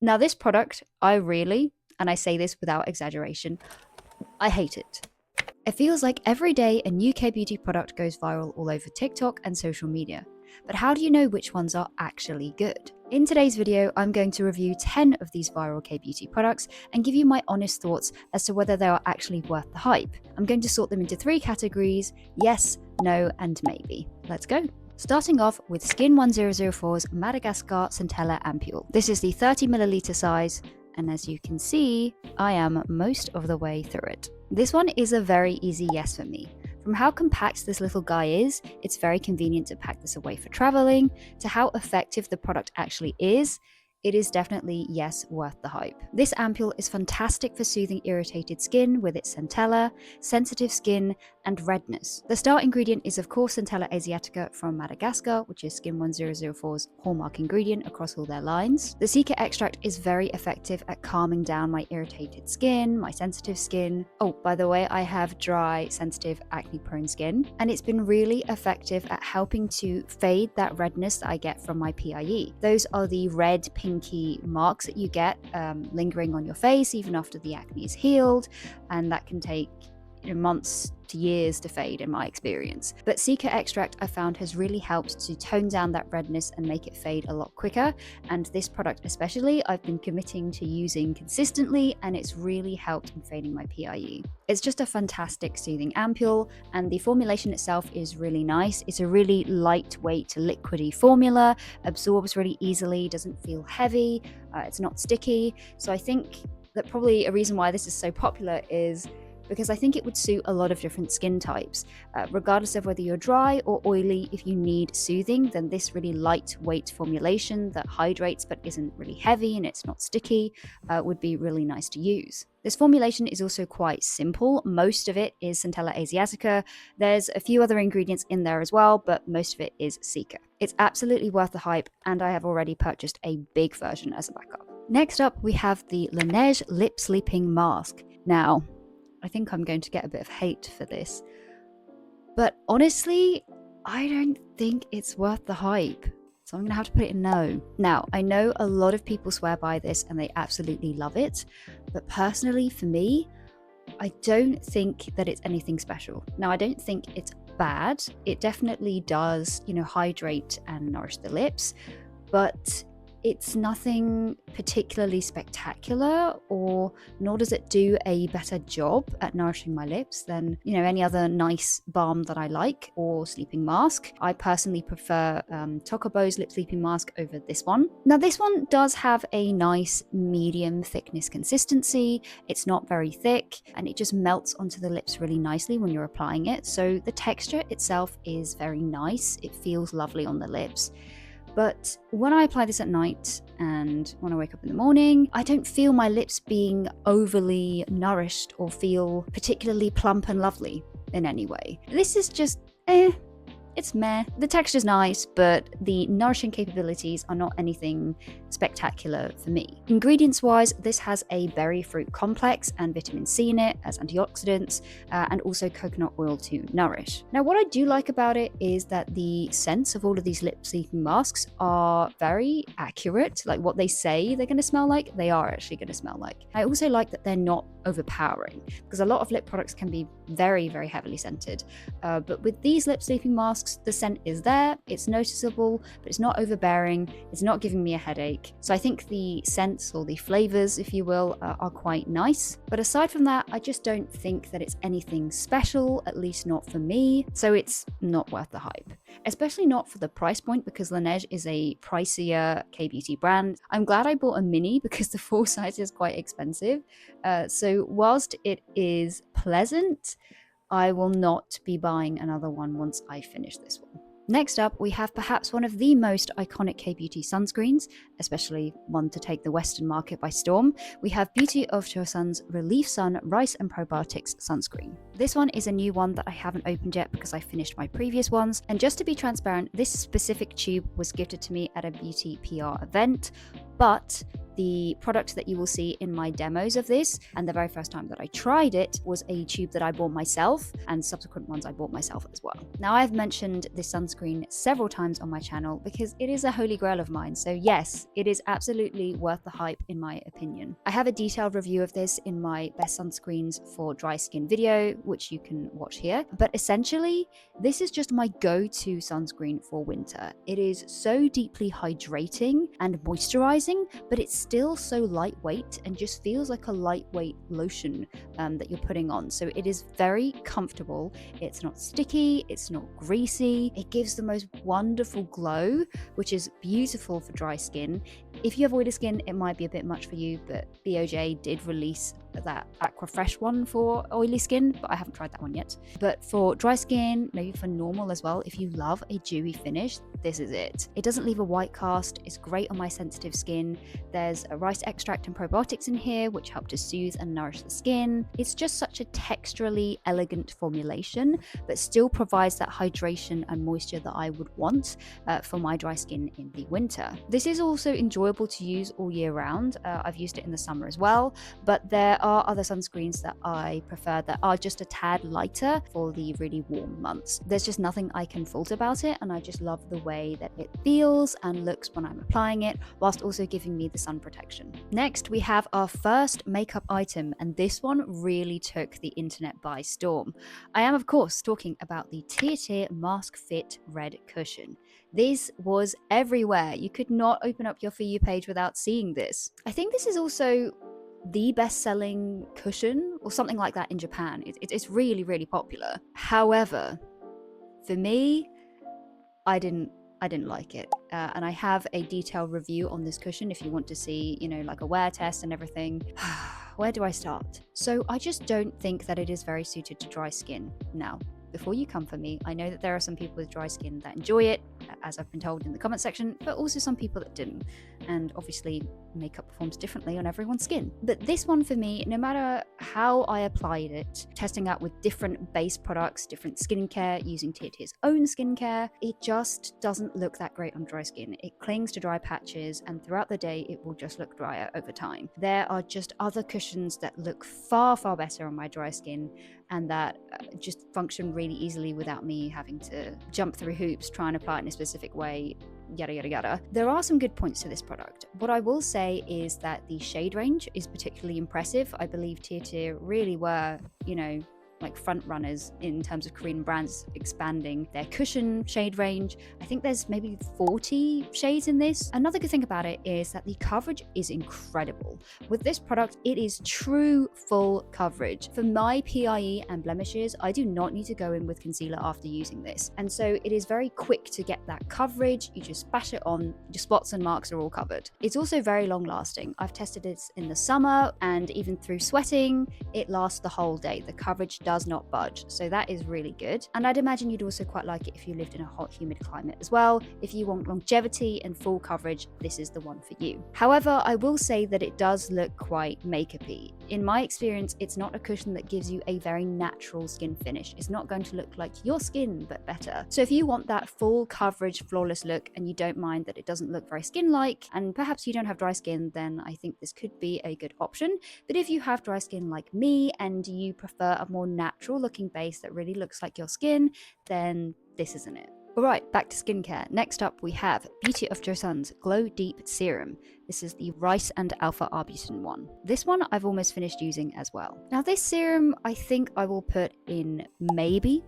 Now this product, I really, and I say this without exaggeration, I hate it. It feels like every day a new K-beauty product goes viral all over TikTok and social media. But how do you know which ones are actually good? In today's video, I'm going to review 10 of these viral K-beauty products and give you my honest thoughts as to whether they are actually worth the hype. I'm going to sort them into 3 categories: yes, no, and maybe. Let's go. Starting off with Skin 1004's Madagascar Centella Ampoule. This is the 30ml size, and as you can see, I am most of the way through it. This one is a very easy yes for me. From how compact this little guy is, it's very convenient to pack this away for traveling, to how effective the product actually is, it is definitely, yes, worth the hype. This ampoule is fantastic for soothing irritated skin with its centella, sensitive skin, and redness. The star ingredient is of course Centella asiatica from Madagascar, which is Skin 1004's hallmark ingredient across all their lines. The cica extract is very effective at calming down my irritated skin, my sensitive skin. Oh, by the way, I have dry, sensitive, acne-prone skin, and it's been really effective at helping to fade that redness that I get from my PIE. Those are the red, pinky marks that you get lingering on your face even after the acne is healed, and that can take months to years to fade in my experience. But cica extract I found has really helped to tone down that redness and make it fade a lot quicker, and this product especially I've been committing to using consistently, and it's really helped in fading my PIE. It's just a fantastic soothing ampoule, and the formulation itself is really nice. It's a really lightweight liquidy formula, absorbs really easily, doesn't feel heavy, it's not sticky. So I think that probably a reason why this is so popular is because I think it would suit a lot of different skin types. Regardless of whether you're dry or oily, if you need soothing, then this really lightweight formulation that hydrates but isn't really heavy and it's not sticky would be really nice to use. This formulation is also quite simple. Most of it is Centella asiatica. There's a few other ingredients in there as well, but most of it is cica. It's absolutely worth the hype, and I have already purchased a big version as a backup. Next up, we have the Laneige Lip Sleeping Mask. Now, I think I'm going to get a bit of hate for this, but honestly, I don't think it's worth the hype. So I'm going to have to put it in no. Now, I know a lot of people swear by this and they absolutely love it, but personally for me, I don't think that it's anything special. Now, I don't think it's bad. It definitely does, hydrate and nourish the lips, but it's nothing particularly spectacular, or nor does it do a better job at nourishing my lips than any other nice balm that I like or sleeping mask. I personally prefer Tokobo's lip sleeping mask over this one. Now this one does have a nice medium thickness consistency. It's not very thick and it just melts onto the lips really nicely when you're applying it. So the texture itself is very nice. It feels lovely on the lips. But when I apply this at night and when I wake up in the morning, I don't feel my lips being overly nourished or feel particularly plump and lovely in any way. This is just it's meh. The texture's nice, but the nourishing capabilities are not anything spectacular for me. Ingredients wise, this has a berry fruit complex and vitamin C in it as antioxidants, and also coconut oil to nourish. Now what I do like about it is that the scents of all of these lip sleeping masks are very accurate. Like what they say they're going to smell like, they are actually going to smell like. I also like that they're not overpowering, because a lot of lip products can be very, very heavily scented. But with these lip sleeping masks, the scent is there, it's noticeable, but it's not overbearing, it's not giving me a headache. So I think the scents, or the flavors, if you will, are quite nice. But aside from that, I just don't think that it's anything special, at least not for me. So it's not worth the hype, especially not for the price point, because Laneige is a pricier K-beauty brand. I'm glad I bought a mini because the full size is quite expensive. So whilst it is pleasant, I will not be buying another one once I finish this one. Next up, we have perhaps one of the most iconic K-beauty sunscreens, especially one to take the Western market by storm. We have Beauty of Joseon's Relief Sun Rice and Probiotics Sunscreen. This one is a new one that I haven't opened yet because I finished my previous ones. And just to be transparent, this specific tube was gifted to me at a beauty PR event, but The product that you will see in my demos of this, and the very first time that I tried it, was a tube that I bought myself, and subsequent ones I bought myself as well. Now, I've mentioned this sunscreen several times on my channel because it is a holy grail of mine, so yes, it is absolutely worth the hype in my opinion. I have a detailed review of this in my best sunscreens for dry skin video, which you can watch here, but essentially, this is just my go-to sunscreen for winter. It is so deeply hydrating and moisturizing, but it's still so lightweight and just feels like a lightweight lotion that you're putting on. So it is very comfortable. It's not sticky, it's not greasy. It gives the most wonderful glow, which is beautiful for dry skin. If you have oily skin, it might be a bit much for you, but BOJ did release that Aqua Fresh one for oily skin, but I haven't tried that one yet. But for dry skin, maybe for normal as well, if you love a dewy finish, this is it. It doesn't leave a white cast, it's great on my sensitive skin. There's a rice extract and probiotics in here, which help to soothe and nourish the skin. It's just such a texturally elegant formulation, but still provides that hydration and moisture that I would want for my dry skin in the winter. This is also enjoyable to use all year round. I've used it in the summer as well, but there are other sunscreens that I prefer that are just a tad lighter for the really warm months. There's just nothing I can fault about it, and I just love the way that it feels and looks when I'm applying it, whilst also giving me the sun protection. Next, we have our first makeup item, and this one really took the internet by storm. I am, of course, talking about the TIRTIR Mask Fit Red Cushion. This was everywhere. You could not open up your For You page without seeing this. I think this is also the best-selling cushion or something like that in Japan. It's really, really popular. However, for me, I didn't like it, and I have a detailed review on this cushion if you want to see, you know, like a wear test and everything. Where do I start? So I just don't think that it is very suited to dry skin. Now, before you come for me, I know that there are some people with dry skin that enjoy it, as I've been told in the comment section, but also some people that didn't. And obviously, makeup performs differently on everyone's skin. But this one for me, no matter how I applied it, testing out with different base products, different skincare, using TIRTIR's own skincare, it just doesn't look that great on dry skin. It clings to dry patches, and throughout the day, it will just look drier over time. There are just other cushions that look far, far better on my dry skin, and that just function really easily without me having to jump through hoops, try and apply it in a specific way, yada yada yada. There are some good points to this product. What I will say is that the shade range is particularly impressive. I believe TIRTIR really were, you know, like front runners in terms of Korean brands expanding their cushion shade range. I think there's maybe 40 shades in this. Another good thing about it is that the coverage is incredible. With this product, it is true full coverage. For my PIE and blemishes, I do not need to go in with concealer after using this. And so it is very quick to get that coverage. You just bash it on, your spots and marks are all covered. It's also very long lasting. I've tested it in the summer, and even through sweating, it lasts the whole day. The coverage does not budge, so that is really good. And I'd imagine you'd also quite like it if you lived in a hot, humid climate as well. If you want longevity and full coverage, this is the one for you. However, I will say that it does look quite makeup-y. In my experience, it's not a cushion that gives you a very natural skin finish. It's not going to look like your skin, but better. So if you want that full coverage, flawless look, and you don't mind that it doesn't look very skin-like, and perhaps you don't have dry skin, then I think this could be a good option. But if you have dry skin like me, and you prefer a more natural looking base that really looks like your skin, then this isn't it. Alright, back to skincare. Next up we have Beauty of Joseon's Glow Deep Serum. This is the rice and Alpha-Arbutin one. This one I've almost finished using as well. Now this serum I think I will put in maybe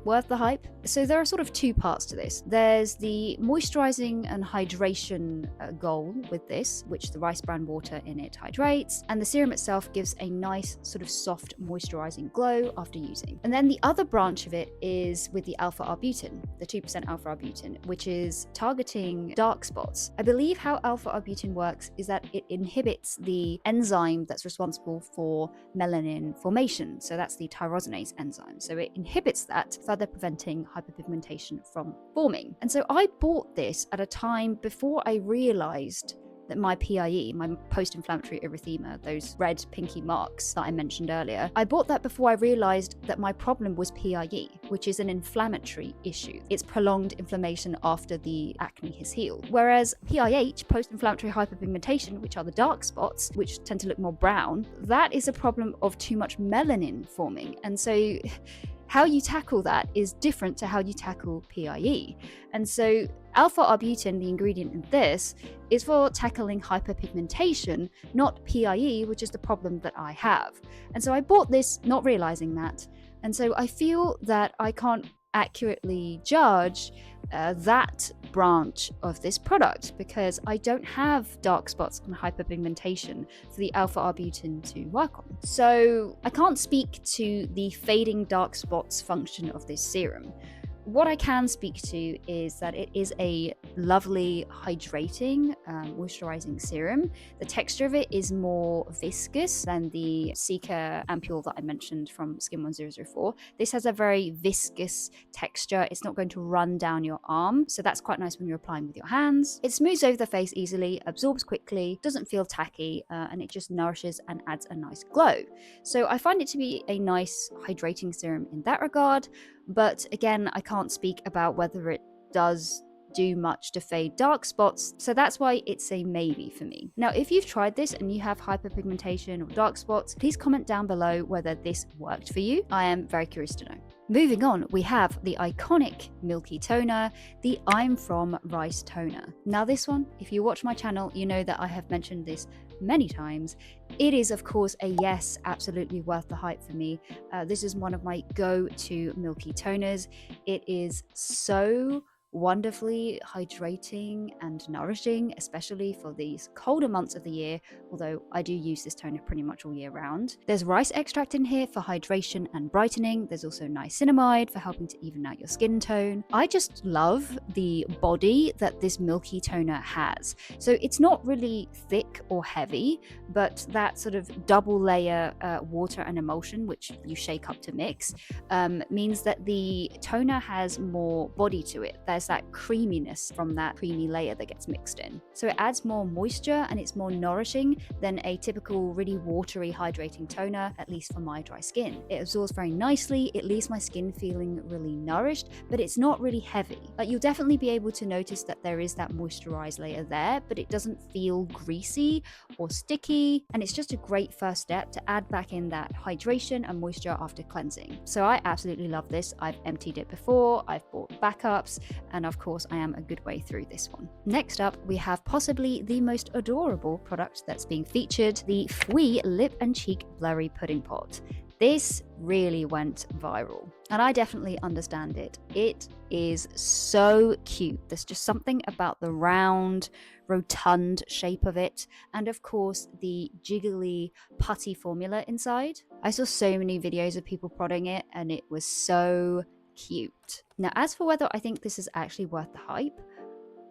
worth the hype. So there are sort of two parts to this. There's the moisturizing and hydration goal with this, which the rice bran water in it hydrates, and the serum itself gives a nice sort of soft moisturizing glow after using. And then the other branch of it is with the Alpha-Arbutin, the 2% Alpha-Arbutin, which is targeting dark spots. I believe how Alpha-Arbutin works is that it inhibits the enzyme that's responsible for melanin formation. So that's the tyrosinase enzyme. So it inhibits that, further preventing hyperpigmentation from forming. And so I bought this at a time before I realized that my PIE, my post-inflammatory erythema, those red pinky marks that I mentioned earlier, I bought that before I realized that my problem was PIE, which is an inflammatory issue. It's prolonged inflammation after the acne has healed. Whereas PIH, post-inflammatory hyperpigmentation, which are the dark spots, which tend to look more brown, that is a problem of too much melanin forming. And so how you tackle that is different to how you tackle PIE. And so Alpha-Arbutin, the ingredient in this, is for tackling hyperpigmentation, not PIE, which is the problem that I have. And so I bought this not realizing that. And so I feel that I can't accurately judge that branch of this product because I don't have dark spots and hyperpigmentation for the Alpha-Arbutin to work on. So I can't speak to the fading dark spots function of this serum. What I can speak to is that it is a lovely hydrating, moisturizing serum. The texture of it is more viscous than the Cica Ampoule that I mentioned from Skin 1004. This has a very viscous texture. It's not going to run down your arm, so that's quite nice when you're applying with your hands. It smooths over the face easily, absorbs quickly, doesn't feel tacky, and it just nourishes and adds a nice glow. So I find it to be a nice hydrating serum in that regard. But again, I can't speak about whether it does do much to fade dark spots, so that's why it's a maybe for me. Now, if you've tried this and you have hyperpigmentation or dark spots, please comment down below whether this worked for you. I am very curious to know. Moving on, we have the iconic milky toner, the I'm From Rice Toner. Now this one, if you watch my channel, you know that I have mentioned this many times. It is, of course, a yes, absolutely worth the hype for me. This is one of my go-to milky toners. It is so wonderfully hydrating and nourishing, especially for these colder months of the year, although I do use this toner pretty much all year round. There's rice extract in here for hydration and brightening. There's also niacinamide for helping to even out your skin tone. I just love the body that this milky toner has. So it's not really thick or heavy, but that sort of double layer water and emulsion, which you shake up to mix, means that the toner has more body to it. There's that creaminess from that creamy layer that gets mixed in. So it adds more moisture and it's more nourishing than a typical really watery hydrating toner, at least for my dry skin. It absorbs very nicely, it leaves my skin feeling really nourished, but it's not really heavy. Like, you'll definitely be able to notice that there is that moisturized layer there, but it doesn't feel greasy or sticky, and it's just a great first step to add back in that hydration and moisture after cleansing. So I absolutely love this. I've emptied it before, I've bought backups, and of course I am a good way through this one. Next up, we have possibly the most adorable product that's being featured, the fwee Lip and Cheek Blurry Pudding Pot. This really went viral, and I definitely understand it. It is so cute. There's just something about the round, rotund shape of it, and of course the jiggly putty formula inside. I saw so many videos of people prodding it, and it was so cute. Now, as for whether I think this is actually worth the hype,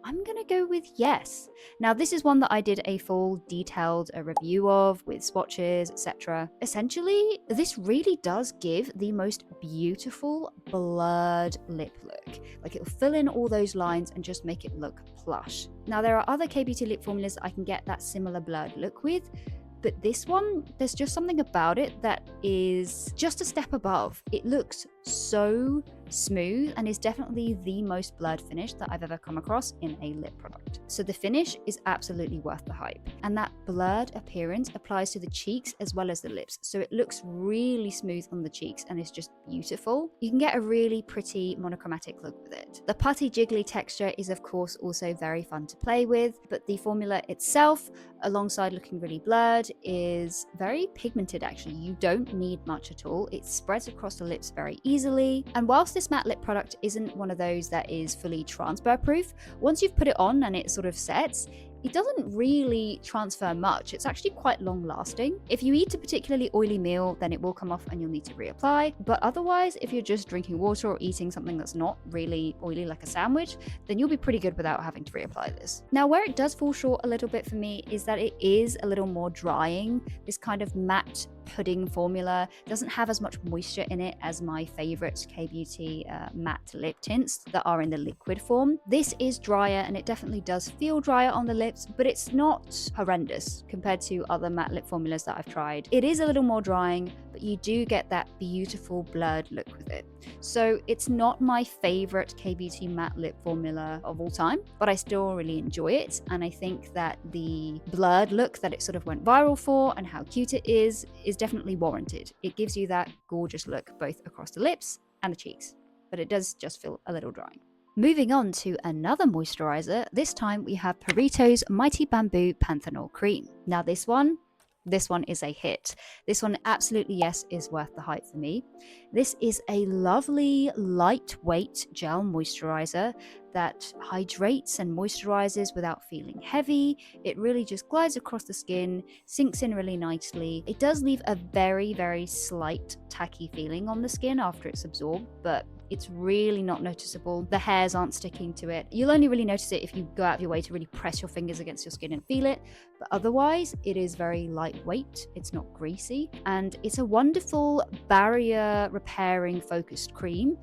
I'm gonna go with yes. Now, this is one that I did a full detailed review of with swatches, etc. Essentially, this really does give the most beautiful blurred lip look. Like, it'll fill in all those lines and just make it look plush. Now, there are other K-beauty lip formulas I can get that similar blurred look with, but this one, there's just something about it that is just a step above. It looks so smooth and is definitely the most blurred finish that I've ever come across in a lip product. So the finish is absolutely worth the hype, and that blurred appearance applies to the cheeks as well as the lips, so it looks really smooth on the cheeks and is just beautiful. You can get a really pretty monochromatic look with it. The putty jiggly texture is of course also very fun to play with, but the formula itself, alongside looking really blurred, is very pigmented actually. You don't need much at all. It spreads across the lips very easily, and whilst this matte lip product isn't one of those that is fully transfer proof, once you've put it on and it sort of sets, it doesn't really transfer much. It's actually quite long lasting. If you eat a particularly oily meal, then it will come off and you'll need to reapply. But otherwise, if you're just drinking water or eating something that's not really oily like a sandwich, then you'll be pretty good without having to reapply this. Now, where it does fall short a little bit for me is that it is a little more drying. This kind of matte pudding formula. It doesn't have as much moisture in it as my favorite K-Beauty matte lip tints that are in the liquid form. This is drier and it definitely does feel drier on the lips, but it's not horrendous compared to other matte lip formulas that I've tried. It is a little more drying, but you do get that beautiful blurred look with it. So it's not my favorite K-Beauty matte lip formula of all time, but I still really enjoy it. And I think that the blurred look that it sort of went viral for and how cute it is definitely warranted. It gives you that gorgeous look both across the lips and the cheeks, but it does just feel a little dry. Moving on to another moisturizer, this time we have Purito's Mighty Bamboo Panthenol Cream. Now this one is a hit. This one absolutely, yes, is worth the hype for me. This is a lovely, lightweight gel moisturizer that hydrates and moisturizes without feeling heavy. It really just glides across the skin, sinks in really nicely. It does leave a very, very slight tacky feeling on the skin after it's absorbed, but it's really not noticeable. The hairs aren't sticking to it. You'll only really notice it if you go out of your way to really press your fingers against your skin and feel it. But otherwise, it is very lightweight. It's not greasy. And it's a wonderful barrier repairing focused cream.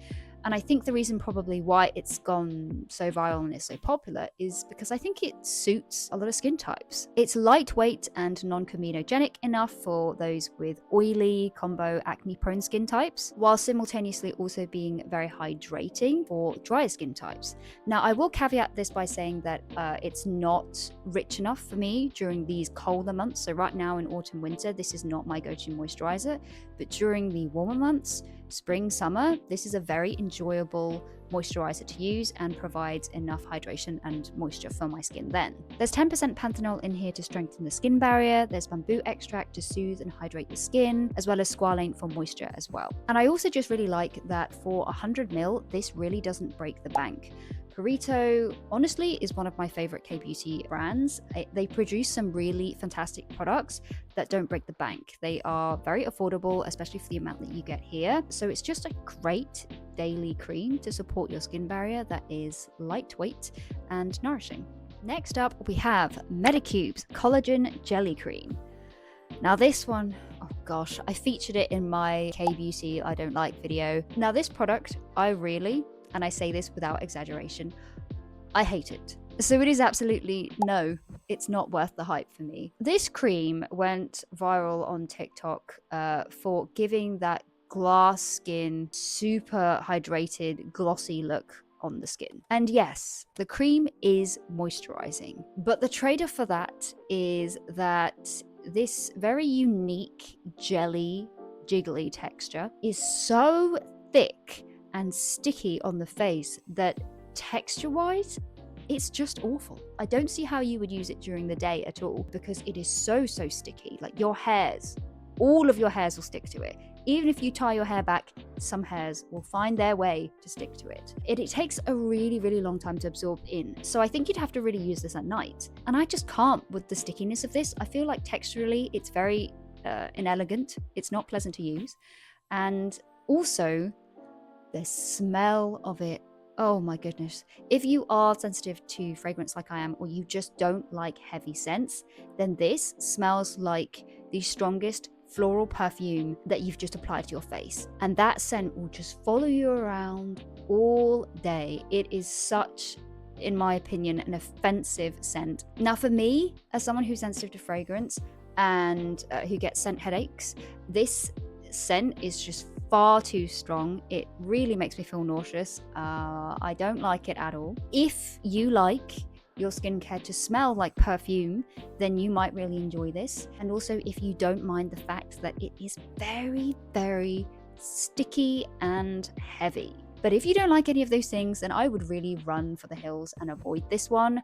And I think the reason probably why it's gone so viral and is so popular is because I think it suits a lot of skin types. It's lightweight and non-comedogenic enough for those with oily, combo, acne-prone skin types, while simultaneously also being very hydrating for drier skin types. Now, I will caveat this by saying that it's not rich enough for me during these colder months. So right now in autumn, winter, this is not my go-to moisturizer, but during the warmer months, spring, summer, this is a very enjoyable moisturizer to use and provides enough hydration and moisture for my skin then. There's 10% panthenol in here to strengthen the skin barrier, there's bamboo extract to soothe and hydrate the skin, as well as squalane for moisture as well. And I also just really like that for 100ml, this really doesn't break the bank. Purito, honestly, is one of my favorite K-Beauty brands. They produce some really fantastic products that don't break the bank. They are very affordable, especially for the amount that you get here. So it's just a great daily cream to support your skin barrier that is lightweight and nourishing. Next up, we have Medicube's Collagen Jelly Cream. Now this one, oh gosh, I featured it in my K-Beauty I Don't Like video. Now this product, and I say this without exaggeration, I hate it. So it is absolutely no, it's not worth the hype for me. This cream went viral on TikTok for giving that glass skin, super hydrated, glossy look on the skin. And yes, the cream is moisturizing, but the trade-off for that is that this very unique jelly, jiggly texture is so thick and sticky on the face that texture-wise, it's just awful. I don't see how you would use it during the day at all because it is so sticky. Like your hairs, all of your hairs will stick to it. Even if you tie your hair back, some hairs will find their way to stick to it. It takes a really, really long time to absorb in. So I think you'd have to really use this at night. And I just can't with the stickiness of this. I feel like texturally, it's very inelegant. It's not pleasant to use. And also, the smell of it, oh my goodness. If you are sensitive to fragrance like I am, or you just don't like heavy scents, then this smells like the strongest floral perfume that you've just applied to your face. And that scent will just follow you around all day. It is such, in my opinion, an offensive scent. Now for me, as someone who's sensitive to fragrance and who gets scent headaches, this scent is just far too strong. It really makes me feel nauseous. I don't like it at all. If you like your skincare to smell like perfume, then you might really enjoy this. And also, if you don't mind the fact that it is very, very sticky and heavy. But if you don't like any of those things, then I would really run for the hills and avoid this one.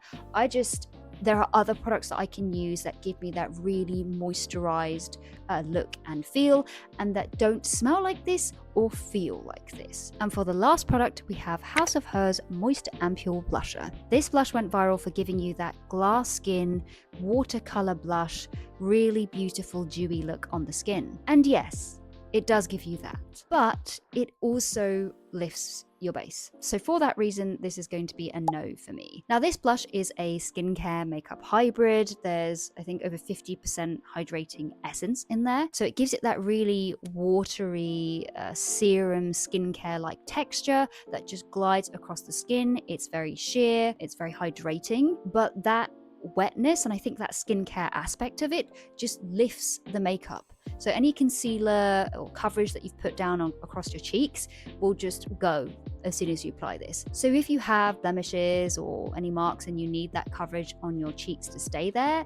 There are other products that I can use that give me that really moisturized look and feel, and that don't smell like this or feel like this. And for the last product, we have House of Hers Moist Ampoule Blusher. This blush went viral for giving you that glass skin, watercolor blush, really beautiful dewy look on the skin. And yes, It does give you that, but it also lifts your base. So for that reason, this is going to be a no for me. Now, this blush is a skincare makeup hybrid. There's, I think, over 50% hydrating essence in there. So it gives it that really watery serum skincare-like texture that just glides across the skin. It's very sheer, it's very hydrating, but that wetness and I think that skincare aspect of it just lifts the makeup. So any concealer or coverage that you've put down across your cheeks will just go as soon as you apply this. So if you have blemishes or any marks and you need that coverage on your cheeks to stay there,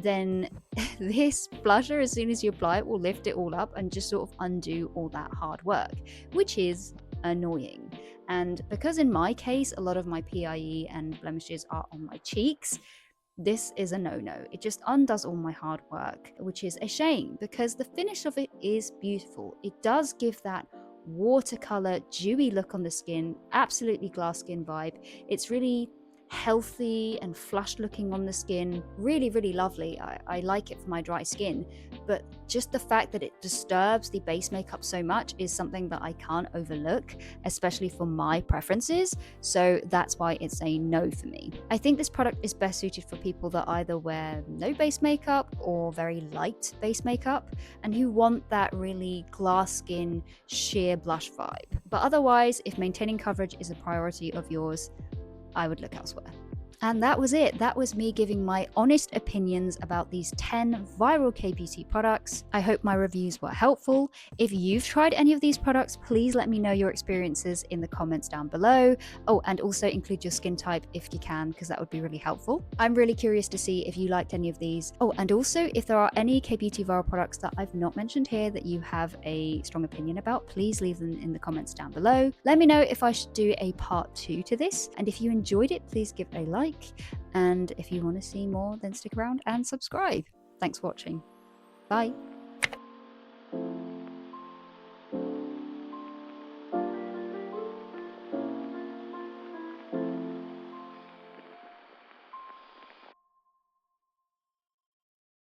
then this blusher, as soon as you apply it, will lift it all up and just sort of undo all that hard work, which is annoying. And because in my case, a lot of my PIE and blemishes are on my cheeks, this is a no-no. It just undoes all my hard work, which is a shame because the finish of it is beautiful. It does give that watercolor, dewy look on the skin, absolutely glass skin vibe. It's really healthy and flushed looking on the skin. Really, really lovely. I like it for my dry skin, but just the fact that it disturbs the base makeup so much is something that I can't overlook, especially for my preferences. So that's why it's a no for me. I think this product is best suited for people that either wear no base makeup or very light base makeup and who want that really glass skin sheer blush vibe. But otherwise, if maintaining coverage is a priority of yours, I would look elsewhere. And that was it. That was me giving my honest opinions about these 10 viral K-beauty products. I hope my reviews were helpful. If you've tried any of these products, please let me know your experiences in the comments down below. Oh, and also include your skin type if you can, because that would be really helpful. I'm really curious to see if you liked any of these. Oh, and also if there are any K-beauty viral products that I've not mentioned here that you have a strong opinion about, please leave them in the comments down below. Let me know if I should do a part 2 to this. And if you enjoyed it, please give a like. And if you want to see more, then stick around and subscribe. Thanks for watching. Bye.